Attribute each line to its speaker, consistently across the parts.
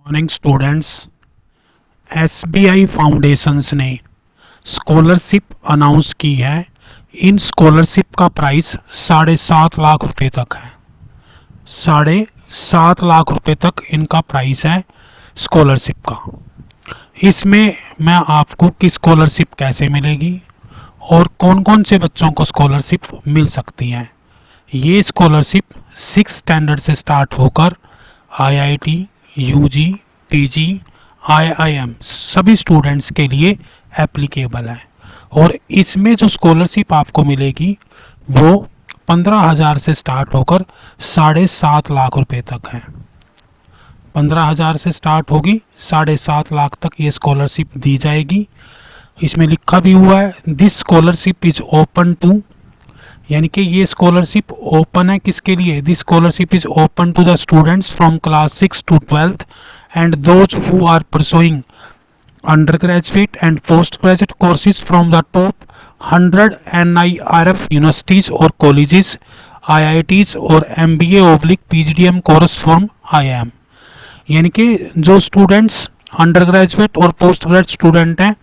Speaker 1: Morning students. SBI foundations ने scholarship announce की है। इन स्कॉलरशिप का प्राइस 7.5 लाख रुपए तक है। 7.5 लाख रुपए तक इनका प्राइस है स्कॉलरशिप का। इसमें मैं आपको कि स्कॉलरशिप कैसे मिलेगी और कौन कौन से बच्चों को स्कॉलरशिप मिल सकती है। ये स्कॉलरशिप 6 स्टैंडर्ड से स्टार्ट होकर आईआईटी, यूजी, पीजी, आईआईएम सभी स्टूडेंट्स के लिए एप्लीकेबल है। और इसमें जो स्कॉलरशिप आपको मिलेगी वो 15,000 से स्टार्ट होकर 7.5 लाख रुपए तक है। 15,000 से स्टार्ट होगी, 7.5 लाख तक ये स्कॉलरशिप दी जाएगी। इसमें लिखा भी हुआ है this scholarship is open to, यानी कि ये स्कॉलरशिप ओपन है किसके लिए। This scholarship is open to the students from class 6 to 12th and those who are pursuing undergraduate and postgraduate courses from the top 100 NIRF universities or colleges, IITs और MBA/PGDM course from IIM। यानी कि जो students under graduate और post graduate student हैं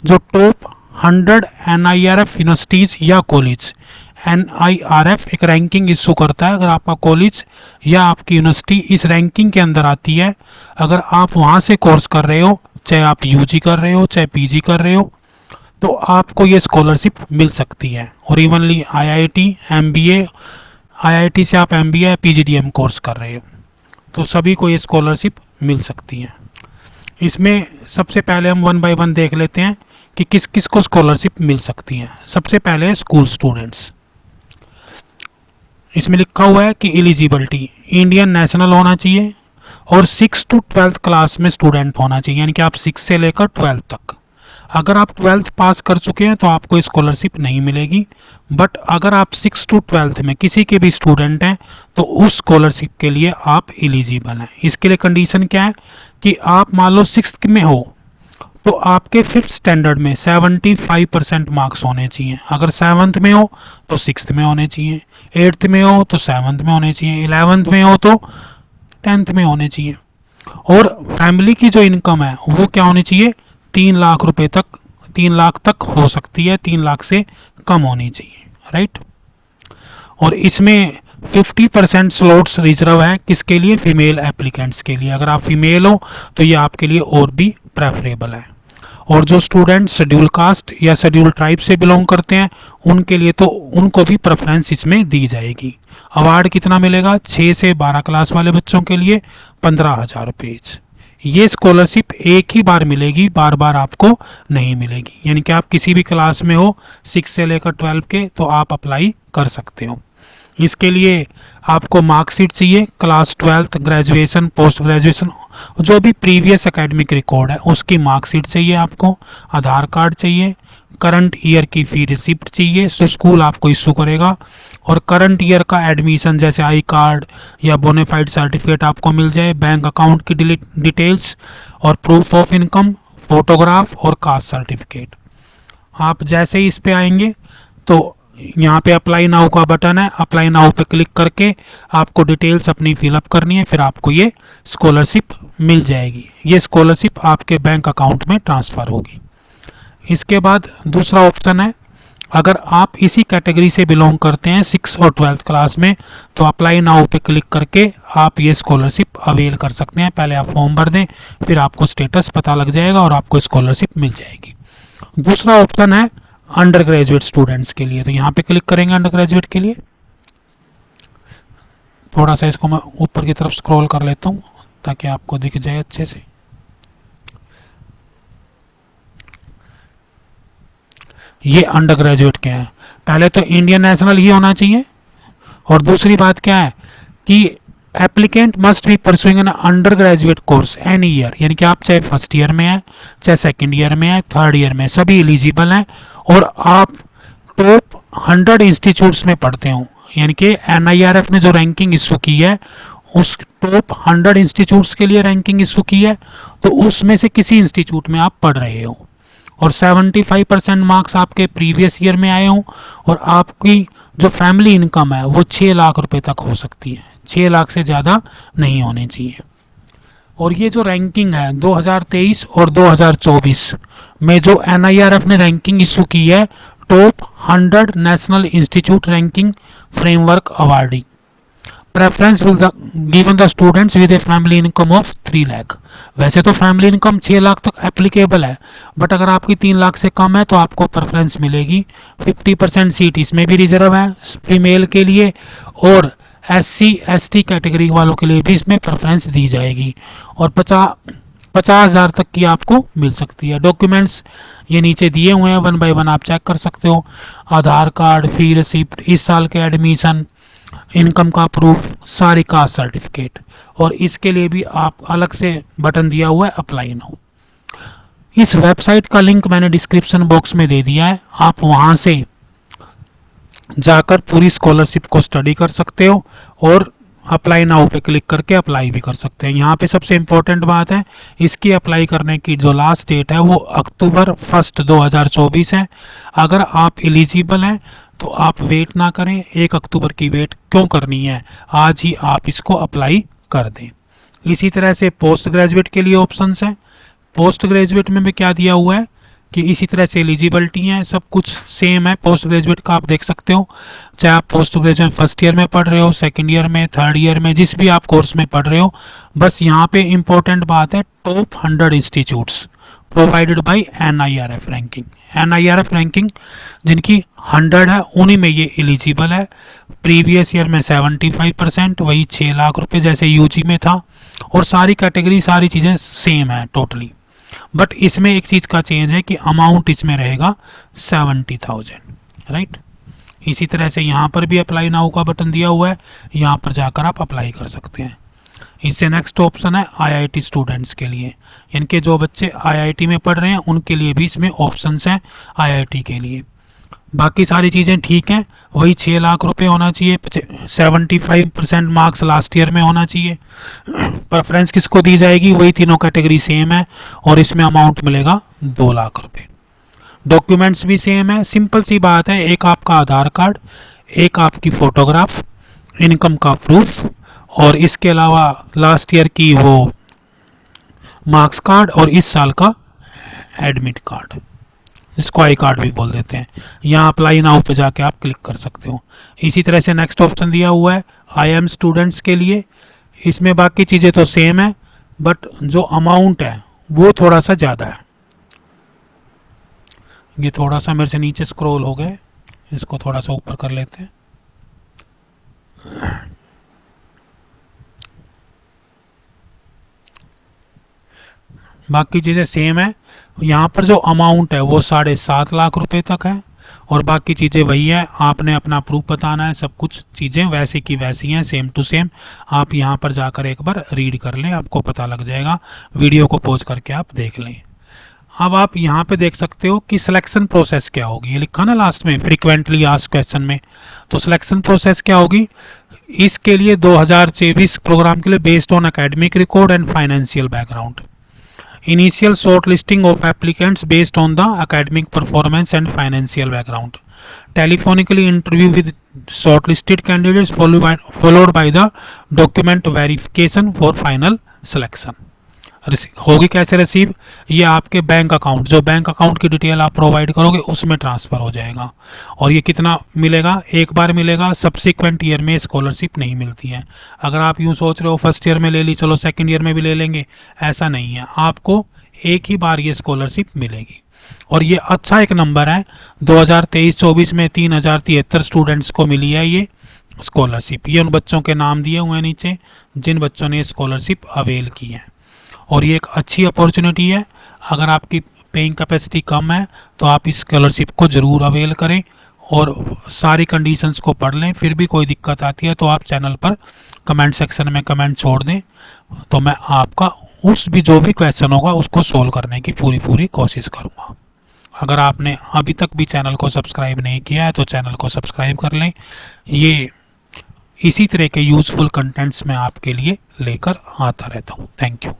Speaker 1: जो top 100 NIRF universities या college, NIRF एक ranking issue करता है। अगर आपका कॉलेज या आपकी यूनिवर्सिटी इस रैंकिंग के अंदर आती है, अगर आप वहाँ से कोर्स कर रहे हो, चाहे आप यूजी कर रहे हो चाहे पीजी कर रहे हो, तो आपको ये स्कॉलरशिप मिल सकती है। और इवनली आईआईटी, एमबीए, आईआईटी से आप एमबीए पीजीडीएम कोर्स कर रहे हो, तो सभी को ये स्कॉलरशिप मिल सकती है। इसमें सबसे पहले हम 1 by 1 देख लेते हैं कि किस किस को स्कॉलरशिप मिल सकती है। सबसे पहले स्कूल स्टूडेंट्स। इसमें लिखा हुआ है कि एलिजिबिलिटी इंडियन नेशनल होना चाहिए और 6 to 12th क्लास में स्टूडेंट होना चाहिए, यानी कि आप 6 से लेकर 12th तक। अगर आप 12th पास कर चुके हैं तो आपको स्कॉलरशिप नहीं मिलेगी, बट अगर आप 6 to 12th में किसी के भी स्टूडेंट हैं तो उस स्कॉलरशिप के लिए आप एलिजिबल हैं। इसके लिए कंडीशन क्या है कि आप मान लो 6th में हो तो आपके 5th स्टैंडर्ड में 75% मार्क्स होने चाहिए। अगर 7th में हो तो 6th में होने चाहिए, 8th में हो तो 7th में होने चाहिए, 11th में हो तो 10th में होने चाहिए। और फैमिली की जो इनकम है वो क्या होनी चाहिए, 3 लाख रुपए तक, 3 लाख तक हो सकती है, 3 लाख से कम होनी चाहिए, राइट। और इसमें 50% स्लॉट्स रिजर्व है किसके लिए, फीमेल एप्लीकेंट्स के लिए। अगर आप फीमेल हो तो ये आपके लिए और भी प्रेफरेबल है। और जो स्टूडेंट शेड्यूल कास्ट या शेड्यूल ट्राइब से बिलोंग करते हैं उनके लिए तो उनको भी प्रेफरेंस इसमें दी जाएगी। अवार्ड कितना मिलेगा, 6 से 12 क्लास वाले बच्चों के लिए 15,000 रुपये। ये स्कॉलरशिप एक ही बार मिलेगी, बार बार आपको नहीं मिलेगी। यानी कि आप किसी भी क्लास में हो 6 से लेकर 12 के तो आप अप्लाई कर सकते हो। इसके लिए आपको मार्कशीट चाहिए, class 12th, graduation, post graduation, जो भी प्रीवियस एकेडमिक रिकॉर्ड है उसकी मार्कशीट चाहिए आपको, आधार कार्ड चाहिए, करंट ईयर की फी रिसिप्ट चाहिए, सो स्कूल आपको इशू करेगा। और करंट ईयर का एडमिशन जैसे आई कार्ड या बोनाफाइड सर्टिफिकेट आपको मिल जाए, बैंक अकाउंट की डिटेल्स और प्रूफ ऑफ इनकम, फोटोग्राफ और कास्ट सर्टिफिकेट। आप जैसे ही इस पे आएंगे तो यहाँ पे अप्लाई नाउ का बटन है, अप्लाई नाउ पे क्लिक करके आपको डिटेल्स अपनी फिलअप करनी है, फिर आपको ये स्कॉलरशिप मिल जाएगी। ये स्कॉलरशिप आपके बैंक अकाउंट में ट्रांसफ़र होगी। इसके बाद दूसरा ऑप्शन है, अगर आप इसी कैटेगरी से बिलोंग करते हैं 6 और 12th क्लास में, तो अप्लाई नाउ पे क्लिक करके आप ये स्कॉलरशिप अवेल कर सकते हैं। पहले आप फॉर्म भर दें, फिर आपको स्टेटस पता लग जाएगा और आपको स्कॉलरशिप मिल जाएगी। दूसरा ऑप्शन है अंडर ग्रेजुएट स्टूडेंट्स के लिए, तो यहाँ पे क्लिक करेंगे अंडर ग्रेजुएट के लिए। थोड़ा सा इसको मैं ऊपर की तरफ स्क्रॉल कर लेता हूँ ताकि आपको दिख जाए अच्छे से। ये अंडर ग्रेजुएट क्या है, पहले तो इंडियन नेशनल ही होना चाहिए, और दूसरी बात क्या है कि applicant must be pursuing an undergraduate course any year, यानी कि आप चाहे फर्स्ट ईयर में है, चाहे सेकंड ईयर में है, थर्ड ईयर में, सभी एलिजिबल हैं। और आप टॉप 100 इंस्टीट्यूट्स में पढ़ते हो, यानी कि NIRF ने जो रैंकिंग इशू की है उस टॉप 100 इंस्टीट्यूट्स के लिए रैंकिंग इशू की है, तो उसमें से किसी इंस्टीट्यूट में आप पढ़ रहे हो और 75% मार्क्स आपके प्रीवियस ईयर में आए हों, और आपकी जो फैमिली इनकम है वो 6 लाख रुपए तक हो सकती है, 6 लाख से ज़्यादा नहीं होनी चाहिए। और ये जो रैंकिंग है 2023 और 2024 में जो NIRF ने रैंकिंग इशू की है, top 100 national institute ranking framework awardee, preference will given the students with a family income of 3 lakh. वैसे तो फैमिली इनकम 6 लाख तक एप्लीकेबल है, बट अगर आपकी 3 लाख से कम है तो आपको प्रेफरेंस मिलेगी। 50% सीट इसमें भी रिजर्व है फीमेल के लिए, और SC ST कैटेगरी वालों के लिए भी इसमें प्रेफरेंस दी जाएगी, और 50,000 तक की आपको मिल सकती है। डॉक्यूमेंट्स ये नीचे दिए हुए हैं, 1 बाय 1 आप चेक कर सकते हो। आधार कार्ड, फी रिसिप्ट, इस साल के एडमिशन, इनकम का प्रूफ, सारी कास्ट सर्टिफिकेट, और इसके लिए भी आप अलग से बटन दिया हुआ है अप्लाई नाउ। इस वेबसाइट का लिंक मैंने डिस्क्रिप्शन बॉक्स में दे दिया है, आप वहां से जाकर पूरी स्कॉलरशिप को स्टडी कर सकते हो और अप्लाई नाउ पे क्लिक करके अप्लाई भी कर सकते हैं। यहाँ पे सबसे इम्पोर्टेंट बात है, इसकी अप्लाई करने की जो लास्ट डेट है वो अक्टूबर 1 2024 है। अगर आप एलिजिबल हैं तो आप वेट ना करें, 1 अक्टूबर की वेट क्यों करनी है, आज ही आप इसको अप्लाई कर दें। इसी तरह से पोस्ट ग्रेजुएट के लिए ऑप्शंस हैं। पोस्ट ग्रेजुएट में भी क्या दिया हुआ है कि इसी तरह से एलिजिबिलिटी है, सब कुछ सेम है। पोस्ट ग्रेजुएट का आप देख सकते हो, चाहे आप पोस्ट ग्रेजुएट फर्स्ट ईयर में पढ़ रहे हो, सेकंड ईयर में, थर्ड ईयर में, जिस भी आप कोर्स में पढ़ रहे हो, बस यहाँ पे इंपॉर्टेंट बात है top 100 institutes provided by NIRF ranking. NIRF ranking जिनकी 100 है उन्हीं में ये एलिजिबल है। प्रीवियस ईयर में 75%, वही 6 लाख रुपए जैसे UG में था, और सारी कैटेगरी सारी चीज़ें सेम है टोटली, बट इसमें एक चीज़ का चेंज है कि अमाउंट इसमें रहेगा 70,000, राइट। इसी तरह से यहाँ पर भी अप्लाई नाउ का बटन दिया हुआ है, यहाँ पर जाकर आप अप्लाई कर सकते हैं। इससे नेक्स्ट ऑप्शन है IIT स्टूडेंट्स के लिए, इनके जो बच्चे IIT में पढ़ रहे हैं उनके लिए भी इसमें ऑप्शंस हैं IIT के लिए। बाकी सारी चीज़ें ठीक हैं, वही 6 लाख रुपए होना चाहिए, 75% मार्क्स लास्ट ईयर में होना चाहिए। प्रेफरेंस किसको दी जाएगी, वही तीनों कैटेगरी सेम है, और इसमें अमाउंट मिलेगा 2 लाख रुपए। डॉक्यूमेंट्स भी सेम है, सिंपल सी बात है, एक आपका आधार कार्ड, एक आपकी फ़ोटोग्राफ, इनकम का प्रूफ, और इसके अलावा लास्ट ईयर की वो मार्क्स कार्ड, और इस साल का एडमिट कार्ड, इसको आई कार्ड भी बोल देते हैं। यहाँ अप्लाई नाउ पे जाके आप क्लिक कर सकते हो। इसी तरह से नेक्स्ट ऑप्शन दिया हुआ है IIM स्टूडेंट्स के लिए, इसमें बाकी चीज़ें तो सेम है, बट जो अमाउंट है वो थोड़ा सा ज़्यादा है। ये थोड़ा सा मेरे से नीचे स्क्रॉल हो गए, इसको थोड़ा सा ऊपर कर लेते हैं। बाकी चीज़ें सेम है, यहाँ पर जो अमाउंट है वो 7.5 लाख रुपए तक है, और बाकी चीज़ें वही है, आपने अपना प्रूफ बताना है, सब कुछ चीज़ें वैसी की वैसी हैं, सेम टू सेम। आप यहाँ पर जाकर एक बार रीड कर लें, आपको पता लग जाएगा, वीडियो को पॉज करके आप देख लें। अब आप यहाँ पे देख सकते हो कि सिलेक्शन प्रोसेस क्या होगी, ये लिखा ना लास्ट में फ्रीक्वेंटली आस्क्ड क्वेश्चन में, तो सिलेक्शन प्रोसेस क्या होगी इसके लिए 2024 प्रोग्राम के लिए, based on academic record and financial background. Initial shortlisting of applicants based on the academic performance and financial background. Telephonically interview with shortlisted candidates followed by the document verification for final selection. होगी कैसे receive, ये आपके bank account, जो bank account की detail आप provide करोगे उसमें transfer हो जाएगा। और ये कितना मिलेगा, एक बार मिलेगा, सब्सिक्वेंट ईयर में स्कॉलरशिप नहीं मिलती है। अगर आप यूँ सोच रहे हो फर्स्ट ईयर में ले ली, चलो सेकंड ईयर में भी ले लेंगे, ऐसा नहीं है, आपको एक ही बार ये स्कॉलरशिप मिलेगी। और ये अच्छा एक नंबर है, 2023-24 में 3073 स्टूडेंट्स को मिली है ये स्कॉलरशिप। ये उन बच्चों के नाम दिए हुए हैं नीचे जिन बच्चों ने स्कॉलरशिप अवेल की है, और ये एक अच्छी अपॉर्चुनिटी है। अगर आपकी पेइंग कैपेसिटी कम है तो आप इस स्कॉलरशिप को ज़रूर अवेल करें, और सारी कंडीशंस को पढ़ लें। फिर भी कोई दिक्कत आती है तो आप चैनल पर कमेंट सेक्शन में कमेंट छोड़ दें, तो मैं आपका उस भी जो भी क्वेश्चन होगा उसको सोल्व करने की पूरी कोशिश करूँगा। अगर आपने अभी तक भी चैनल को सब्सक्राइब नहीं किया है तो चैनल को सब्सक्राइब कर लें। ये इसी तरह के यूज़फुल कंटेंट्स मैं आपके लिए लेकर आता रहता हूँ। Thank you.